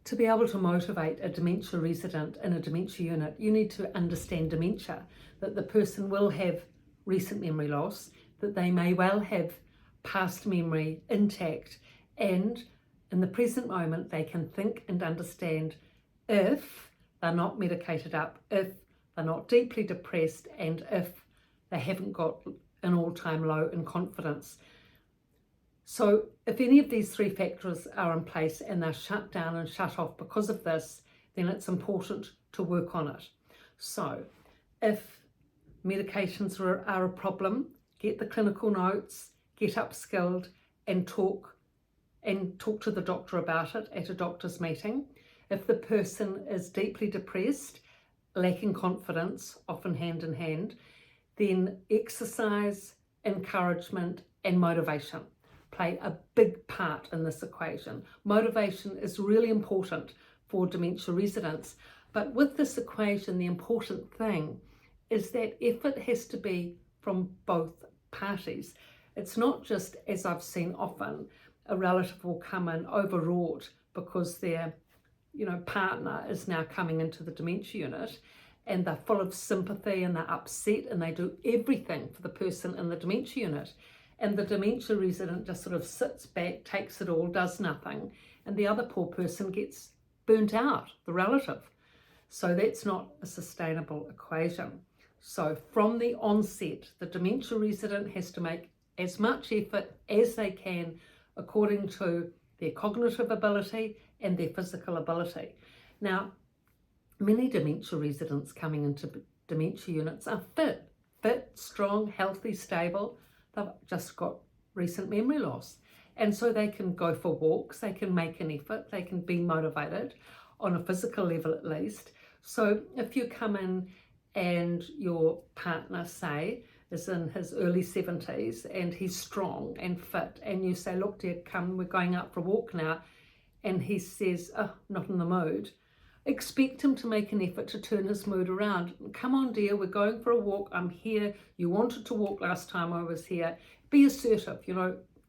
To be able to motivate a dementia resident in a dementia unit, you need to understand dementia, that the person will have recent memory loss, that they may well have past memory intact, and in the present moment they can think and understand if they're not medicated up, if they're not deeply depressed, and if they haven't got an all-time low in confidence. So if any of these three factors are in place and they're shut down and shut off because of this, then it's important to work on it. So if medications are a problem, get the clinical notes, get upskilled, and talk to the doctor about it at a doctor's meeting. If the person is deeply depressed, lacking confidence, often hand in hand, then exercise, encouragement, and motivation play a big part in this equation. Motivation is really important for dementia residents, but with this equation, the important thing is that effort has to be from both parties. It's not just, as I've seen often, a relative will come in overwrought because their partner is now coming into the dementia unit, and they're full of sympathy and they're upset and they do everything for the person in the dementia unit. And the dementia resident just sort of sits back, takes it all, does nothing, and the other poor person gets burnt out, the relative. So that's not a sustainable equation. So from the onset, the dementia resident has to make as much effort as they can according to their cognitive ability and their physical ability. Now, many dementia residents coming into dementia units are fit, strong, healthy, stable. They've just got recent memory loss. And so they can go for walks, they can make an effort, they can be motivated on a physical level at least. So if you come in and your partner, say, is in his early 70s and he's strong and fit, and you say, look dear, come, we're going out for a walk now, and he says, oh, not in the mood, expect him to make an effort to turn his mood around. Come on dear, we're going for a walk, I'm here, you wanted to walk last time I was here. Be assertive,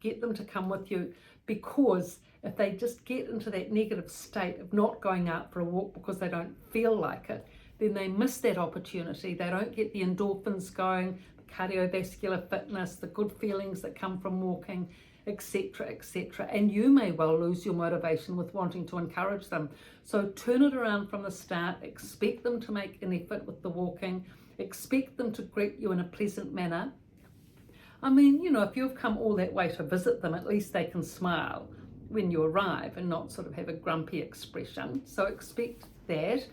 get them to come with you, because if they just get into that negative state of not going out for a walk because they don't feel like it, then they miss that opportunity. They don't get the endorphins going, the cardiovascular fitness, the good feelings that come from walking, etc., etc. And you may well lose your motivation with wanting to encourage them. So turn it around from the start, expect them to make an effort with the walking, expect them to greet you in a pleasant manner. I mean, if you've come all that way to visit them, at least they can smile when you arrive and not sort of have a grumpy expression. So expect that.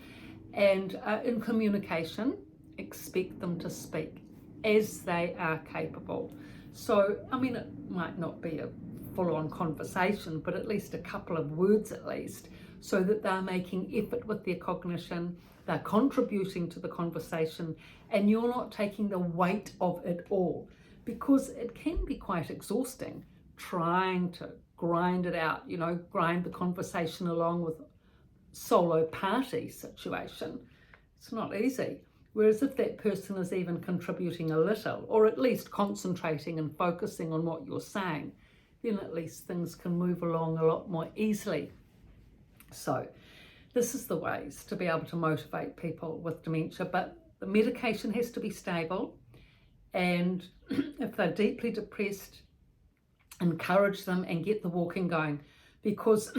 And in communication, expect them to speak as they are capable. So, I mean, it might not be a full-on conversation, but at least a couple of words at least, so that they're making effort with their cognition, they're contributing to the conversation, and you're not taking the weight of it all, because it can be quite exhausting trying to grind it out, grind the conversation along with solo party situation. It's not easy. Whereas if that person is even contributing a little, or at least concentrating and focusing on what you're saying, then at least things can move along a lot more easily. So this is the ways to be able to motivate people with dementia, but the medication has to be stable, and if they're deeply depressed, encourage them and get the walking going, because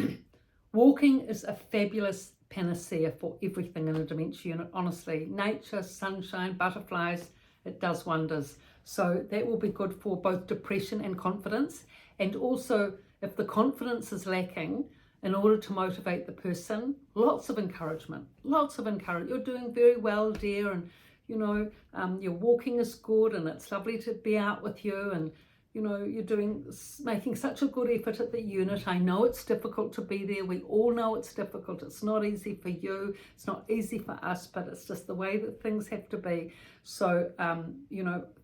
walking is a fabulous panacea for everything in a dementia unit. Honestly, nature, sunshine, butterflies, it does wonders. So that will be good for both depression and confidence. And also, if the confidence is lacking, in order to motivate the person, lots of encouragement. You're doing very well, dear, and your walking is good, and it's lovely to be out with you, and you're making such a good effort at the unit. I know it's difficult to be there. We all know it's difficult. It's not easy for you. It's not easy for us, but it's just the way that things have to be. So,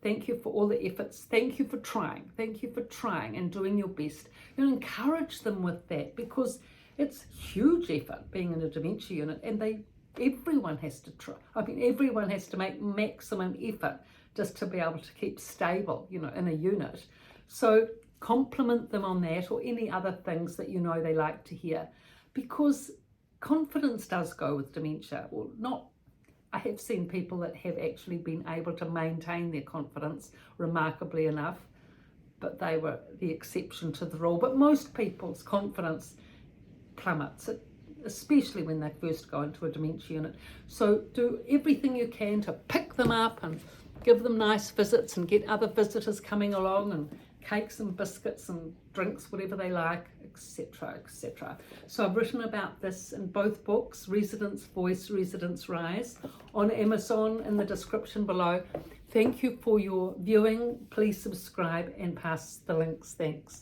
thank you for all the efforts. Thank you for trying. Thank you for trying and doing your best. Encourage them with that, because it's huge effort being in a dementia unit, and everyone has to try. Everyone has to make maximum effort just to be able to keep stable, in a unit. So compliment them on that, or any other things that they like to hear, because confidence does go with dementia. Well, not, I have seen people that have actually been able to maintain their confidence remarkably enough, but they were the exception to the rule. But most people's confidence plummets, especially when they first go into a dementia unit. So do everything you can to pick them up and give them nice visits and get other visitors coming along, and cakes and biscuits and drinks, whatever they like, etc., etc. So I've written about this in both books, Residents' Voice, Residents' Rise, on Amazon in the description below. Thank you for your viewing. Please subscribe and pass the links. Thanks.